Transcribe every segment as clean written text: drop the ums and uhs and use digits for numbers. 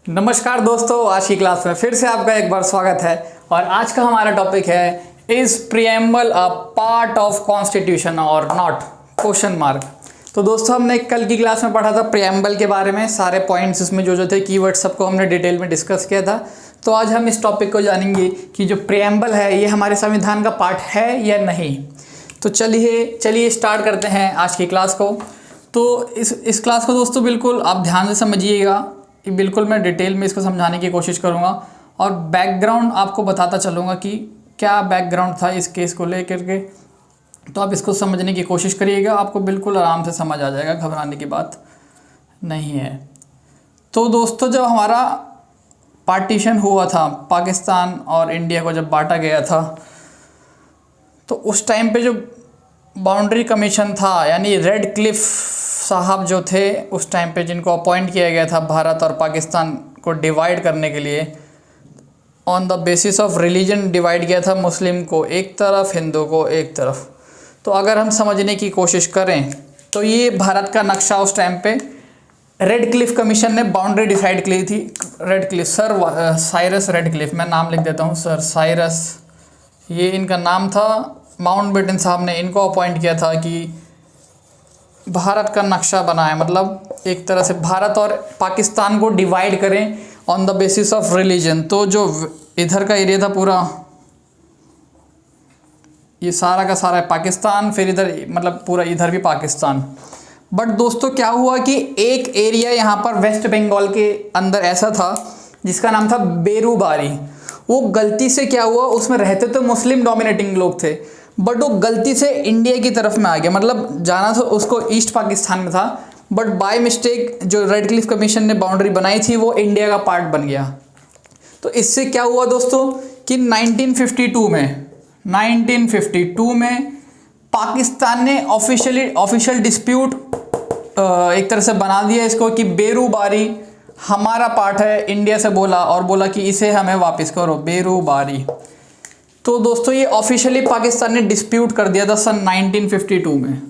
नमस्कार दोस्तों, आज की क्लास में फिर से आपका एक बार स्वागत है। और आज का हमारा टॉपिक है is preamble a part of constitution और नॉट, क्वेश्चन मार्क। तो दोस्तों हमने कल की क्लास में पढ़ा था प्रीएम्बल के बारे में, सारे पॉइंट्स इसमें जो थे कीवर्ड सबको हमने डिटेल में डिस्कस किया था। तो आज हम इस टॉपिक को जानेंगे कि जो प्रीएम्बल है ये हमारे संविधान का पार्ट है या नहीं। तो चलिए स्टार्ट करते हैं आज की क्लास को। तो इस क्लास को दोस्तों बिल्कुल आप ध्यान से समझिएगा, बिल्कुल मैं डिटेल में इसको समझाने की कोशिश करूँगा और बैकग्राउंड आपको बताता चलूँगा कि क्या बैकग्राउंड था इस केस को लेकर के। तो आप इसको समझने की कोशिश करिएगा, आपको बिल्कुल आराम से समझ आ जाएगा, घबराने की बात नहीं है। तो दोस्तों जब हमारा पार्टीशन हुआ था, पाकिस्तान और इंडिया को जब बांटा गया था, तो उस टाइम पे जो बाउंड्री कमीशन था यानी रेड क्लिफ साहब जो थे उस टाइम पे, जिनको अपॉइंट किया गया था भारत और पाकिस्तान को डिवाइड करने के लिए, on the basis of religion divide किया था, मुस्लिम को एक तरफ, हिंदू को एक तरफ। तो अगर हम समझने की कोशिश करें तो ये भारत का नक्शा उस टाइम पे रेड क्लिफ कमीशन ने बाउंड्री डिसाइड की थी। Red Cliff sir Cyrus red Cliff, मैं नाम लिख देता हूँ, सर साइरस ये इनका नाम था। माउंटबेटन साहब ने इनको अपॉइंट किया था कि भारत का नक्शा बनाए, मतलब एक तरह से भारत और पाकिस्तान को डिवाइड करें on the basis of religion. तो जो इधर का एरिया था पूरा, ये सारा का सारा है पाकिस्तान, फिर इधर मतलब पूरा इधर भी पाकिस्तान। बट दोस्तों क्या हुआ कि एक एरिया यहाँ पर वेस्ट बंगाल के अंदर ऐसा था जिसका नाम था बेरूबारी। वो गलती से क्या हुआ, उसमें रहते तो मुस्लिम डोमिनेटिंग लोग थे, बट वो गलती से इंडिया की तरफ में आ गया, मतलब जाना था उसको ईस्ट पाकिस्तान में था, बट बाय मिस्टेक जो रेड क्लिफ कमीशन ने बाउंड्री बनाई थी वो इंडिया का पार्ट बन गया। तो इससे क्या हुआ दोस्तों कि 1952 में पाकिस्तान ने ऑफिशियल डिस्प्यूट एक तरह से बना दिया इसको कि बेरूबारी हमारा पार्ट है, इंडिया से बोला कि इसे हमें वापस करो, बेरूबारी। तो दोस्तों ये ऑफिशियली पाकिस्तान ने डिस्प्यूट कर दिया था सन 1952 में,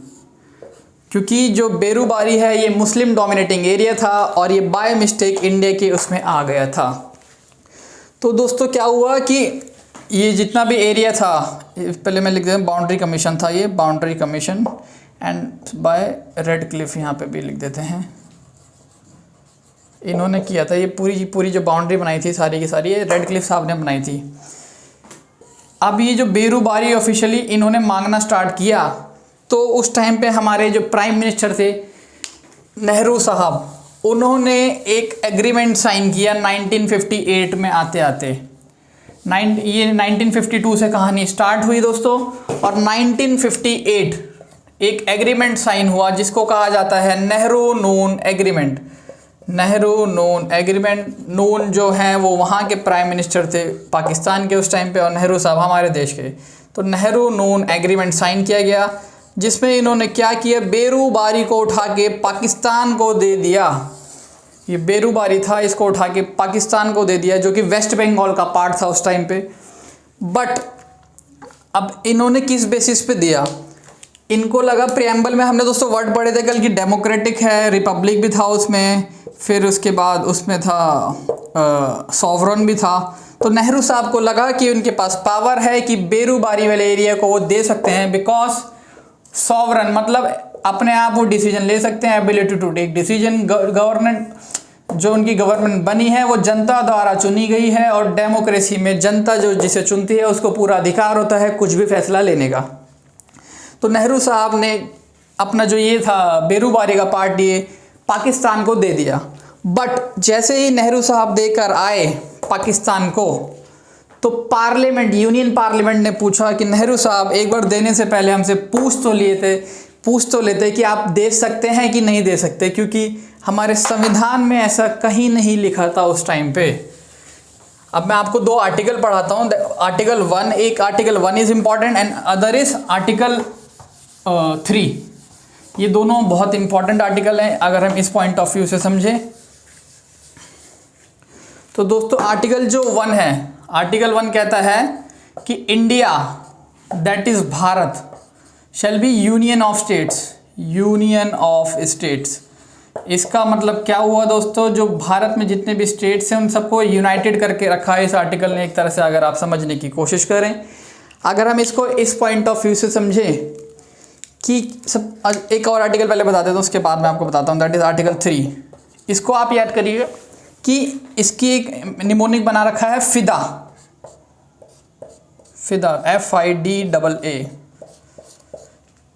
क्योंकि जो बेरूबारी है ये मुस्लिम डोमिनेटिंग एरिया था और ये बाय मिस्टेक इंडिया के उसमें आ गया था। तो दोस्तों क्या हुआ कि ये जितना भी एरिया था, पहले मैं लिख देता हूँ, बाउंड्री कमीशन था ये, boundary commission and by Radcliffe यहाँ पे भी लिख देते हैं, इन्होंने किया था। ये पूरी जो बाउंड्री बनाई थी सारी की सारी ये रेड क्लिफ साहब ने बनाई थी। अब ये जो बेरूबारी ऑफिशियली इन्होंने मांगना स्टार्ट किया, तो उस टाइम पे हमारे जो प्राइम मिनिस्टर थे नेहरू साहब, उन्होंने एक एग्रीमेंट साइन किया 1958 में आते आते। ये 1952 से कहानी स्टार्ट हुई दोस्तों, और 1958 एक एग्रीमेंट साइन हुआ जिसको कहा जाता है नेहरू नून एग्रीमेंट। नेहरू नून एग्रीमेंट, नून जो हैं वो वहाँ के प्राइम मिनिस्टर थे पाकिस्तान के उस टाइम पे, और नेहरू साहब हमारे देश के। तो नेहरू नून एग्रीमेंट साइन किया गया, जिसमें इन्होंने क्या किया, बेरूबारी को उठा के पाकिस्तान को दे दिया। ये बेरूबारी था, इसको उठा के पाकिस्तान को दे दिया, जो कि वेस्ट बंगाल का पार्ट था उस टाइम पे। बट अब इन्होंने किस बेसिस पे दिया, इनको लगा प्रीएम्बल में, हमने दोस्तों वर्ड पढ़े थे कल की, डेमोक्रेटिक है, रिपब्लिक भी था उसमें, फिर उसके बाद उसमें था सॉवरन भी था। तो नेहरू साहब को लगा कि उनके पास पावर है कि बेरूबारी वाले एरिया को वो दे सकते हैं, बिकॉज सॉवरन मतलब अपने आप वो डिसीजन ले सकते हैं, ability to take decision. Government जो उनकी गवर्नमेंट बनी है वो जनता द्वारा चुनी गई है, और डेमोक्रेसी में जनता जो जिसे चुनती है उसको पूरा अधिकार होता है कुछ भी फैसला लेने का। तो नेहरू साहब ने अपना जो ये था बेरूबारी का पार्ट ये पाकिस्तान को दे दिया। बट जैसे ही नेहरू साहब देकर आए पाकिस्तान को, तो पार्लियामेंट, यूनियन पार्लियामेंट ने पूछा कि नेहरू साहब एक बार देने से पहले हमसे पूछ तो लेते कि आप दे सकते हैं कि नहीं दे सकते, क्योंकि हमारे संविधान में ऐसा कहीं नहीं लिखा था उस टाइम पे। अब मैं आपको दो आर्टिकल पढ़ाता हूँ। आर्टिकल 1, एक article 1 is important and other is article 3। ये दोनों बहुत इंपॉर्टेंट आर्टिकल हैं अगर हम इस पॉइंट ऑफ व्यू से समझें। तो दोस्तों आर्टिकल जो 1 है, आर्टिकल 1 कहता है कि India that is Bharat shall be union of states इसका मतलब क्या हुआ दोस्तों, जो भारत में जितने भी स्टेट्स हैं उन सबको यूनाइटेड करके रखा है इस आर्टिकल ने एक तरह से, अगर आप समझने की कोशिश करें। अगर हम इसको इस पॉइंट ऑफ व्यू से समझें कि सब, एक और आर्टिकल पहले बता देता हूँ, उसके बाद मैं आपको बताता हूँ, दैट इज़ आर्टिकल 3। इसको आप याद करिएगा कि इसकी एक निमोनिक बना रखा है फिदा, FIDAA।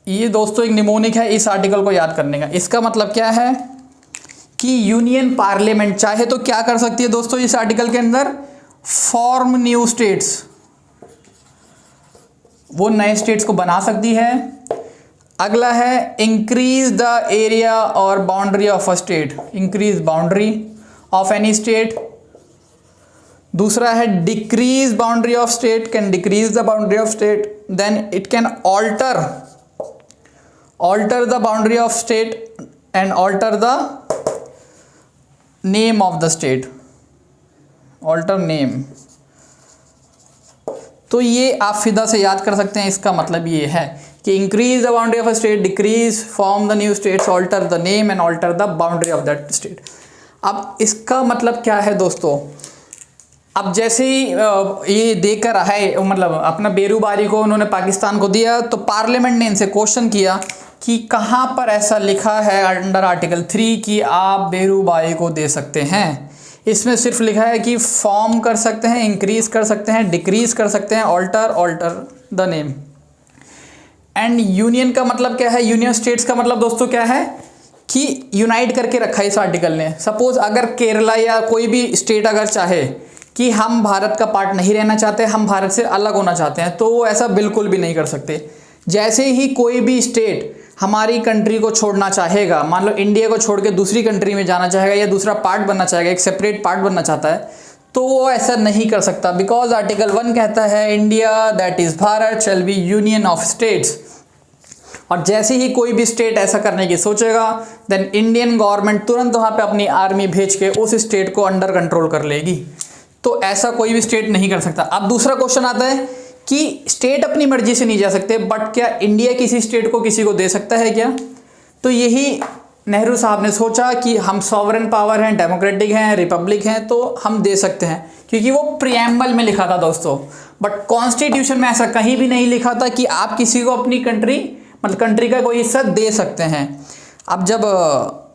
ये दोस्तों एक निमोनिक है इस आर्टिकल को याद करने का। इसका मतलब क्या है कि यूनियन पार्लियामेंट चाहे तो क्या कर सकती है दोस्तों इस आर्टिकल के अंदर, फॉर्म न्यू स्टेट्स, वो नए स्टेट्स को बना सकती है। अगला है इंक्रीज द एरिया और boundary of a state, increase boundary of any state. दूसरा है decrease boundary of state, can decrease the boundary of state. Then it can alter the boundary of state and alter the name of the state, alter name. तो ये आप फिदा से याद कर सकते हैं। इसका मतलब ये है कि increase the boundary of a state, decrease, form the new states, alter the name and alter the boundary of that state. अब इसका मतलब क्या है दोस्तों, अब जैसे ही ये देकर आए, मतलब अपना बेरूबारी को उन्होंने पाकिस्तान को दिया, तो पार्लियामेंट ने इनसे क्वेश्चन किया कि कहाँ पर ऐसा लिखा है अंडर आर्टिकल 3 कि आप बेरूबारी को दे सकते हैं। इसमें सिर्फ लिखा है कि फॉर्म कर सकते हैं, इंक्रीज कर सकते हैं, डिक्रीज कर सकते हैं, alter the name. And union का मतलब क्या है, यूनियन स्टेट्स का मतलब दोस्तों क्या है कि यूनाइट करके रखा है इस आर्टिकल ने। सपोज अगर केरला या कोई भी स्टेट अगर चाहे कि हम भारत का पार्ट नहीं रहना चाहते, हम भारत से अलग होना चाहते हैं, तो वो ऐसा बिल्कुल भी नहीं कर सकते। जैसे ही कोई भी स्टेट हमारी कंट्री को छोड़ना चाहेगा, मान लो इंडिया को छोड़ के दूसरी कंट्री में जाना चाहेगा या दूसरा पार्ट बनना चाहेगा, एक सेपरेट पार्ट बनना चाहता है, तो वो ऐसा नहीं कर सकता, बिकॉज आर्टिकल 1 कहता है India that is Bharat shall be union of states. और जैसे ही कोई भी स्टेट ऐसा करने की सोचेगा, देन इंडियन गवर्नमेंट तुरंत वहाँ पे अपनी आर्मी भेज के उस स्टेट को अंडर कंट्रोल कर लेगी। तो ऐसा कोई भी स्टेट नहीं कर सकता। अब दूसरा क्वेश्चन आता है कि स्टेट अपनी मर्जी से नहीं जा सकते, बट क्या इंडिया किसी स्टेट को किसी को दे सकता है क्या? तो यही नेहरू साहब ने सोचा कि हम सॉवरेन पावर हैं, डेमोक्रेटिक हैं, रिपब्लिक हैं, तो हम दे सकते हैं, क्योंकि वो प्रियम्बल में लिखा था दोस्तों। बट कॉन्स्टिट्यूशन में ऐसा कहीं भी नहीं लिखा था कि आप किसी को अपनी कंट्री, मतलब कंट्री का कोई हिस्सा दे सकते हैं। अब जब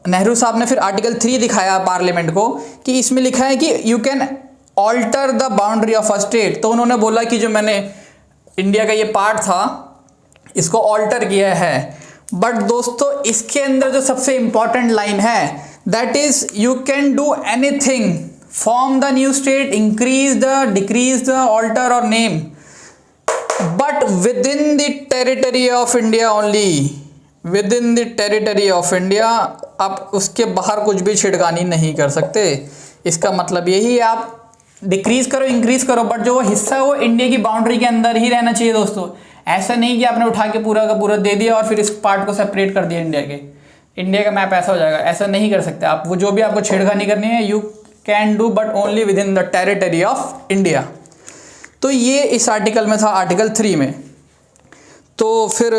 नेहरू साहब ने फिर आर्टिकल 3 दिखाया पार्लियामेंट को कि इसमें लिखा है कि you can alter the boundary of a state, तो उन्होंने बोला कि जो मैंने इंडिया का ये पार्ट था इसको ऑल्टर किया है। बट दोस्तों इसके अंदर जो सबसे इंपॉर्टेंट लाइन है that is you can do anything, form the new state, increase the, decrease the, alter और name, but within the territory of India only, within the territory of India. आप उसके बाहर कुछ भी छिड़कानी नहीं कर सकते। इसका मतलब यही, आप डिक्रीज करो, इंक्रीज करो, बट जो वो हिस्सा है वो इंडिया की बाउंड्री के अंदर ही रहना चाहिए दोस्तों। ऐसा नहीं कि आपने उठा के पूरा का पूरा दे दिया और फिर इस पार्ट को सेपरेट कर दिया इंडिया का मैप ऐसा हो जाएगा, ऐसा नहीं कर सकते आप। वो जो भी आपको छेड़खानी करनी है you can do, but only within the territory of India. तो ये इस आर्टिकल में था, आर्टिकल 3 में। तो फिर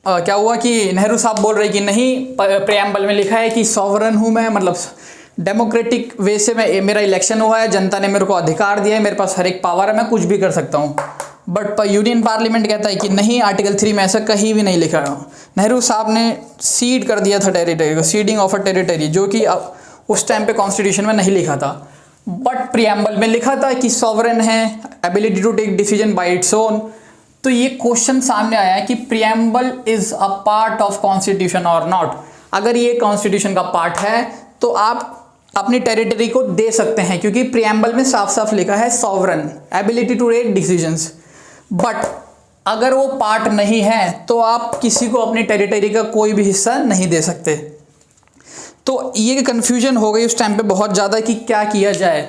क्या हुआ कि नेहरू साहब बोल रहे कि नहीं, प्रियम्बल में लिखा है कि सॉवरन हूँ मैं, मतलब डेमोक्रेटिक वे से मेरा इलेक्शन हुआ है, जनता ने मेरे को अधिकार दिया है, मेरे पास हर एक पावर है, मैं कुछ भी कर सकता हूँ। बट यूनियन पार्लियामेंट कहता है कि नहीं, आर्टिकल 3 में ऐसा कहीं भी नहीं लिखा है। नेहरू साहब ने सीड कर दिया था टेरिटरी को, सीडिंग ऑफ अ टेरिटरी, जो कि उस टाइम पे कॉन्स्टिट्यूशन में नहीं लिखा था। बट प्रियम्बल में लिखा था कि सॉवरेन है, ability to take decision by its own. तो ये क्वेश्चन सामने आया कि preamble is a part of constitution और नॉट। अगर ये कॉन्स्टिट्यूशन का पार्ट है तो आप अपनी टेरिटरी को दे सकते हैं, क्योंकि प्रियम्बल में साफ साफ लिखा है sovereign, ability to take decisions. But अगर वो पार्ट नहीं है तो आप किसी को अपनी टेरिटरी का कोई भी हिस्सा नहीं दे सकते। तो ये कन्फ्यूजन हो गई उस टाइम पे बहुत ज़्यादा कि क्या किया जाए।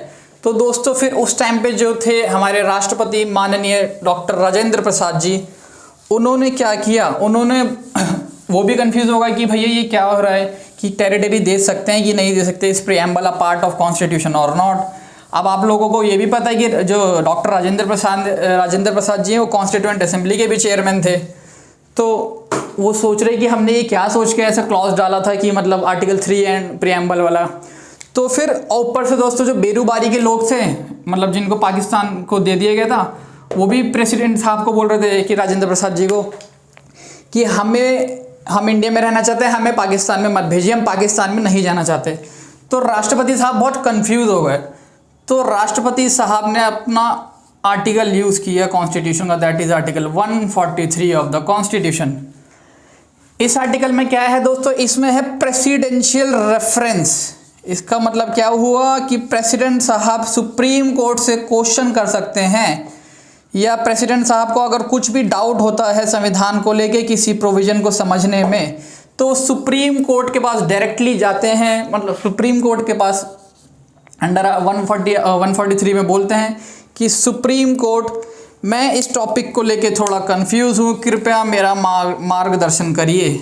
तो दोस्तों फिर उस टाइम पे जो थे हमारे राष्ट्रपति माननीय डॉक्टर राजेंद्र प्रसाद जी, उन्होंने क्या किया, उन्होंने वो भी कंफ्यूज होगा कि भैया ये क्या हो रहा है कि टेरिटरी दे सकते हैं कि नहीं दे सकते, इस preamble a part of constitution और नॉट। अब आप लोगों को ये भी पता है कि जो डॉक्टर राजेंद्र प्रसाद जी हैं वो कॉन्स्टिट्यूएंट असेंबली के भी चेयरमैन थे। तो वो सोच रहे कि हमने ये क्या सोच के ऐसा क्लॉज डाला था कि मतलब आर्टिकल 3 एंड प्रियम्बल वाला। तो फिर ऊपर से दोस्तों जो बेरूबारी के लोग थे, मतलब जिनको पाकिस्तान को दे दिया गया था, वो भी प्रेसिडेंट साहब को बोल रहे थे कि राजेंद्र प्रसाद जी को कि हम इंडिया में रहना चाहते हैं, हमें पाकिस्तान में मत भेजिए, हम पाकिस्तान में नहीं जाना चाहते। तो राष्ट्रपति साहब बहुत कंफ्यूज हो गए। तो राष्ट्रपति साहब ने अपना आर्टिकल यूज़ किया कॉन्स्टिट्यूशन का, that is article 143 of the constitution. इस आर्टिकल में क्या है दोस्तों, इसमें है प्रेसिडेंशियल रेफरेंस। इसका मतलब क्या हुआ कि प्रेसिडेंट साहब सुप्रीम कोर्ट से क्वेश्चन कर सकते हैं, या प्रेसिडेंट साहब को अगर कुछ भी डाउट होता है संविधान को लेके किसी प्रोविजन को समझने में, तो सुप्रीम कोर्ट के पास डायरेक्टली जाते हैं। मतलब सुप्रीम कोर्ट के पास अंडर 143 में बोलते हैं कि सुप्रीम कोर्ट, मैं इस टॉपिक को लेके थोड़ा कंफ्यूज हूँ, कृपया मेरा मार्गदर्शन करिए।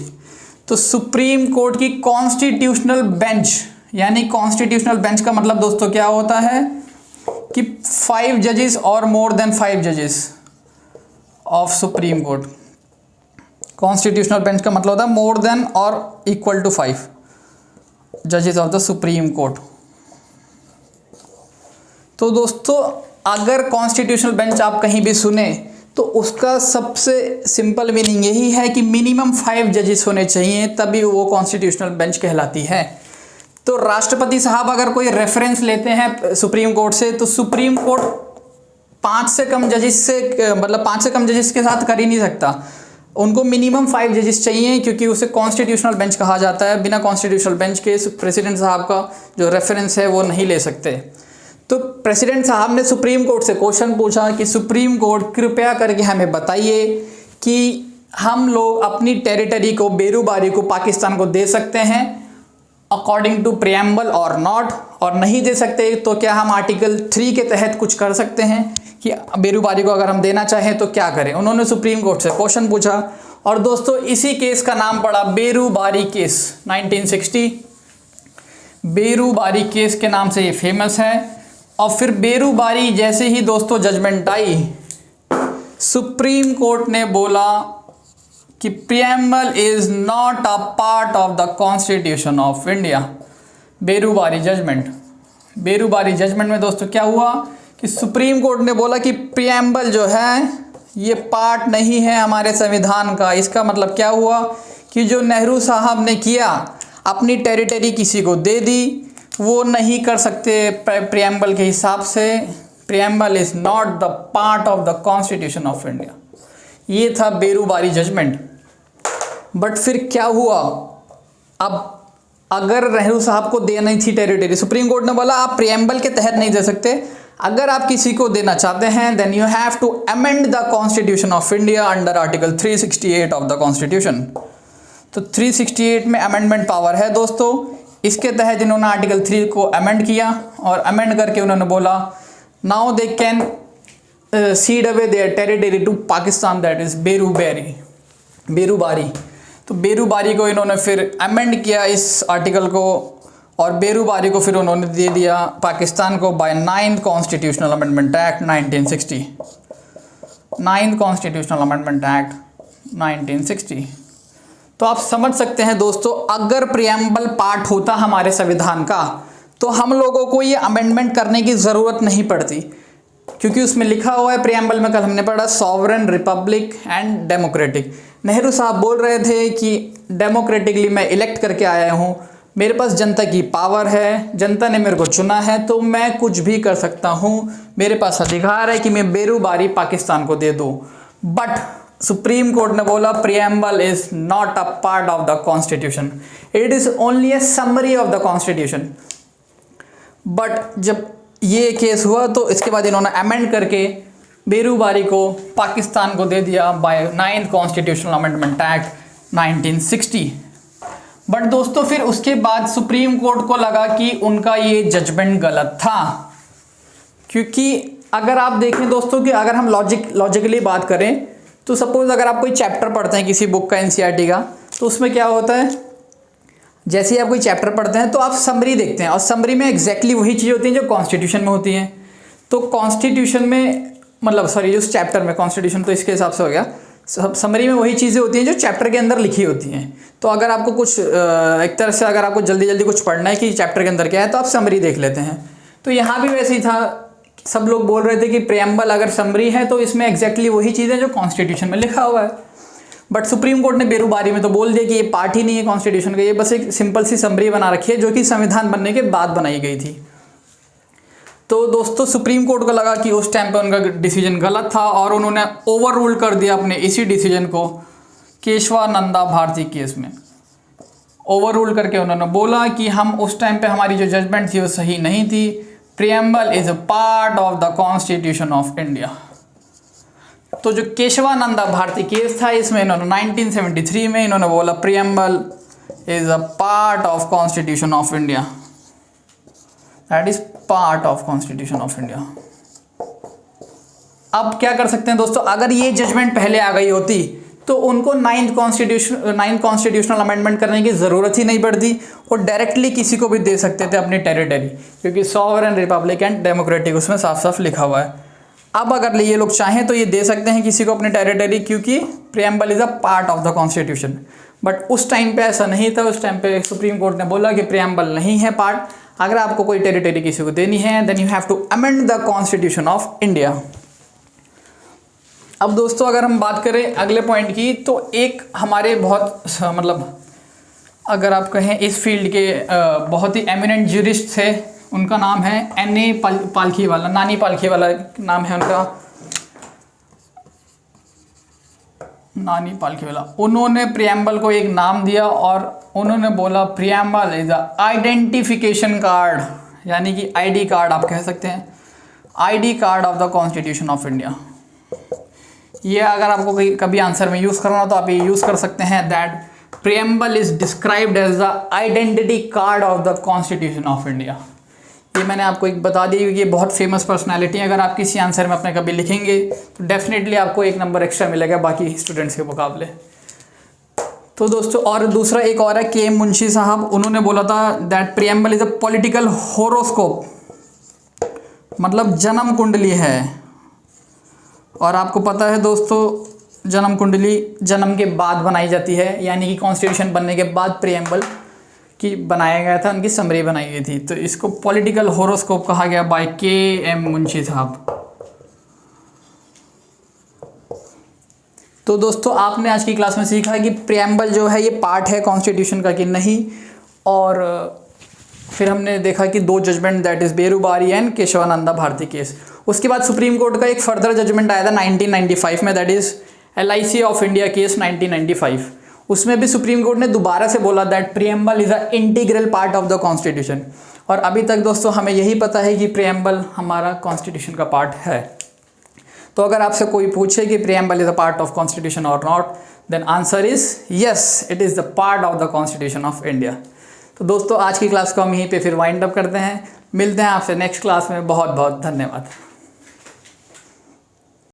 तो सुप्रीम कोर्ट की कॉन्स्टिट्यूशनल बेंच, यानी कॉन्स्टिट्यूशनल बेंच का मतलब दोस्तों क्या होता है कि 5 जजेस और मोर देन 5 जजेस of supreme court. Constitutional bench का मतलब होता है मोर देन और इक्वल टू 5 जजेस ऑफ द सुप्रीम कोर्ट। तो दोस्तों अगर कॉन्स्टिट्यूशनल बेंच आप कहीं भी सुने तो उसका सबसे सिंपल मीनिंग यही है कि मिनिमम 5 जजेस होने चाहिए, तभी वो कॉन्स्टिट्यूशनल बेंच कहलाती है। तो राष्ट्रपति साहब अगर कोई रेफरेंस लेते हैं सुप्रीम कोर्ट से, तो सुप्रीम कोर्ट 5 से कम जजेस से, मतलब 5 से कम जजेस के साथ कर ही नहीं सकता। उनको मिनिमम 5 जजेस चाहिए, क्योंकि उसे कॉन्स्टिट्यूशनल बेंच कहा जाता है। बिना कॉन्स्टिट्यूशनल बेंच के प्रेसिडेंट साहब का जो रेफरेंस है वो नहीं ले सकते। तो प्रेसिडेंट साहब ने सुप्रीम कोर्ट से क्वेश्चन पूछा कि सुप्रीम कोर्ट कृपया करके हमें बताइए कि हम लोग अपनी टेरिटरी को, बेरूबारी को पाकिस्तान को दे सकते हैं अकॉर्डिंग टू प्रियम्बल और नॉट, और नहीं दे सकते तो क्या हम आर्टिकल 3 के तहत कुछ कर सकते हैं कि बेरूबारी को अगर हम देना चाहें तो क्या करें। उन्होंने सुप्रीम कोर्ट से क्वेश्चन पूछा, और दोस्तों इसी केस का नाम पड़ा बेरूबारी केस 1960। बेरूबारी केस के नाम से ये फेमस है। और फिर बेरूबारी जैसे ही दोस्तों जजमेंट आई, सुप्रीम कोर्ट ने बोला कि preamble is not a part of the constitution of India. Berubari judgment में दोस्तों क्या हुआ कि सुप्रीम कोर्ट ने बोला कि प्रियम्बल जो है ये पार्ट नहीं है हमारे संविधान का। इसका मतलब क्या हुआ कि जो नेहरू साहब ने किया, अपनी टेरिटरी किसी को दे दी, वो नहीं कर सकते प्रियम्बल के हिसाब से। Preamble is not the part of the constitution of India. ये था बेरूबारी जजमेंट। बट फिर क्या हुआ, अब अगर नेहरू साहब को देनी थी टेरिटरी, सुप्रीम कोर्ट ने बोला आप प्रियम्बल के तहत नहीं दे सकते, अगर आप किसी को देना चाहते हैं then you have to amend the constitution of India under article 368 of the constitution. तो 368 में अमेंडमेंट पावर है दोस्तों। इसके तहत इन्होंने आर्टिकल 3 को अमेंड किया, और अमेंड करके उन्होंने बोला now they can cede away their territory to Pakistan, that is Berubari. तो बेरूबारी को इन्होंने फिर अमेंड किया इस आर्टिकल को, और बेरूबारी को फिर उन्होंने दे दिया पाकिस्तान को by 9th constitutional amendment act 1960। 9th constitutional amendment act 1960। तो आप समझ सकते हैं दोस्तों, अगर प्रियम्बल पार्ट होता हमारे संविधान का तो हम लोगों को ये अमेंडमेंट करने की ज़रूरत नहीं पड़ती, क्योंकि उसमें लिखा हुआ है प्रियम्बल में, कल हमने पढ़ा, sovereign, Republic and democratic. Nehru साहब बोल रहे थे कि डेमोक्रेटिकली मैं इलेक्ट करके आया हूँ, मेरे पास जनता की पावर है, जनता ने मेरे को चुना है, तो मैं कुछ भी कर सकता हूँ, मेरे पास अधिकार है कि मैं बेरूबारी पाकिस्तान को दे दूँ। बट सुप्रीम कोर्ट ने बोला preamble is not a part of the constitution, it is only A summary of the constitution. But जब ये केस हुआ तो इसके बाद इन्होंने अमेंड करके बेरूबारी को पाकिस्तान को दे दिया by 9th constitutional amendment act 1960। But दोस्तों फिर उसके बाद सुप्रीम कोर्ट को लगा कि उनका ये जजमेंट गलत था, क्योंकि अगर आप देखें दोस्तों कि अगर हम लॉजिकली बात करें तो सपोज अगर आप कोई चैप्टर पढ़ते हैं किसी बुक का, एनसीईआरटी का, तो उसमें क्या होता है, जैसे ही आप कोई चैप्टर पढ़ते हैं तो आप समरी देखते हैं, और समरी में एग्जैक्टली वही चीज़ होती है जो कॉन्स्टिट्यूशन में होती हैं। तो कॉन्स्टिट्यूशन में, मतलब सॉरी, उस चैप्टर में, कॉन्स्टिट्यूशन तो इसके हिसाब से हो गया, समरी में वही चीज़ें होती हैं जो चैप्टर के अंदर लिखी होती हैं। तो अगर आपको कुछ एक तरह से अगर आपको जल्दी जल्दी कुछ पढ़ना है कि चैप्टर के अंदर क्या है तो आप समरी देख लेते हैं। तो यहाँ भी वैसे ही था, सब लोग बोल रहे थे कि प्रियम्बल अगर समरी है तो इसमें एग्जैक्टली वही चीज़ है जो कॉन्स्टिट्यूशन में लिखा हुआ है। बट सुप्रीम कोर्ट ने बेरुबारी में तो बोल दिया कि ये पार्ट ही नहीं है कॉन्स्टिट्यूशन का, ये बस एक सिंपल सी समरी बना रखी है जो कि संविधान बनने के बाद बनाई गई थी। तो दोस्तों सुप्रीम कोर्ट को लगा कि उस टाइम पे उनका डिसीजन गलत था और उन्होंने ओवर रूल कर दिया अपने इसी डिसीजन को केशवानंदा भारती केस में। ओवर रूल करके उन्होंने बोला कि हम उस टाइम पे हमारी जो जजमेंट थी वो सही नहीं थी। Preamble is a part of the constitution of India. तो जो केशवानंदा भारती केस था इसमें इन्होंने 1973 में इन्होंने बोला preamble is a part of constitution of India, that is part of constitution of India. अब क्या कर सकते हैं दोस्तों, अगर ये जजमेंट पहले आ गई होती तो उनको नाइन्थ कॉन्स्टिट्यूशनल अमेंडमेंट करने की ज़रूरत ही नहीं पड़ती और डायरेक्टली किसी को भी दे सकते थे अपनी टेरिटरी, क्योंकि सॉवरेन, रिपब्लिक एंड डेमोक्रेटिक उसमें साफ साफ लिखा हुआ है। अब अगर ये लोग चाहें तो ये दे सकते हैं किसी को अपनी टेरिटरी, क्योंकि preamble is a part of the constitution. But उस टाइम पे ऐसा नहीं था। उस टाइम पे सुप्रीम कोर्ट ने बोला कि प्रियम्बल नहीं है पार्ट। अगर आपको कोई टेरिटरी किसी को देनी है then you have to amend the constitution of India. अब दोस्तों अगर हम बात करें अगले पॉइंट की, तो एक हमारे बहुत मतलब अगर आप कहें इस फील्ड के बहुत ही एमिनेंट ज्यूरिस्ट थे, उनका नाम है N.A. पालखीवाला, नानी पालखीवाला नाम है उनका, नानी पालखीवाला। उन्होंने प्रियम्बल को एक नाम दिया और उन्होंने बोला preamble is a identification card, यानी कि आईडी कार्ड आप कह सकते हैं, ID card of the constitution of India. ये अगर आपको कभी आंसर में यूज़ करना हो तो आप ये यूज़ कर सकते हैं, that preamble is described as the identity card of the constitution of India. ये मैंने आपको एक बता दी क्योंकि ये बहुत फेमस पर्सनालिटी है। अगर आप किसी आंसर में अपने कभी लिखेंगे तो डेफिनेटली आपको एक नंबर एक्स्ट्रा मिलेगा बाकी स्टूडेंट्स के मुकाबले। तो दोस्तों और दूसरा एक और है के एम मुंशी साहब, उन्होंने बोला था that preamble is a political horoscope, मतलब जन्म कुंडली है। और आपको पता है दोस्तों जन्म कुंडली जन्म के बाद बनाई जाती है, यानी कि कॉन्स्टिट्यूशन बनने के बाद प्रियम्बल की बनाया गया था, उनकी समरी बनाई गई थी। तो इसको पॉलिटिकल होरोस्कोप कहा गया बाय के एम मुंशी साहब। तो दोस्तों आपने आज की क्लास में सीखा है कि प्रियम्बल जो है ये पार्ट है कॉन्स्टिट्यूशन का कि नहीं, और फिर हमने देखा कि दो judgment that is Berubari and Kesavananda Bharati case. उसके बाद सुप्रीम कोर्ट का एक फर्दर जजमेंट आया था 1995 में, that is LIC of India case 1995। उसमें भी सुप्रीम कोर्ट ने दोबारा से बोला that preamble is a integral part of the constitution. और अभी तक दोस्तों हमें यही पता है कि प्रियम्बल हमारा कॉन्स्टिट्यूशन का पार्ट है। तो अगर आपसे कोई पूछे कि preamble is a part of constitution और not, then answer is yes, it is the part of the constitution of India. तो दोस्तों आज की क्लास को हम यहीं पे फिर वाइंड अप करते हैं। मिलते हैं आपसे नेक्स्ट क्लास में। बहुत बहुत धन्यवाद।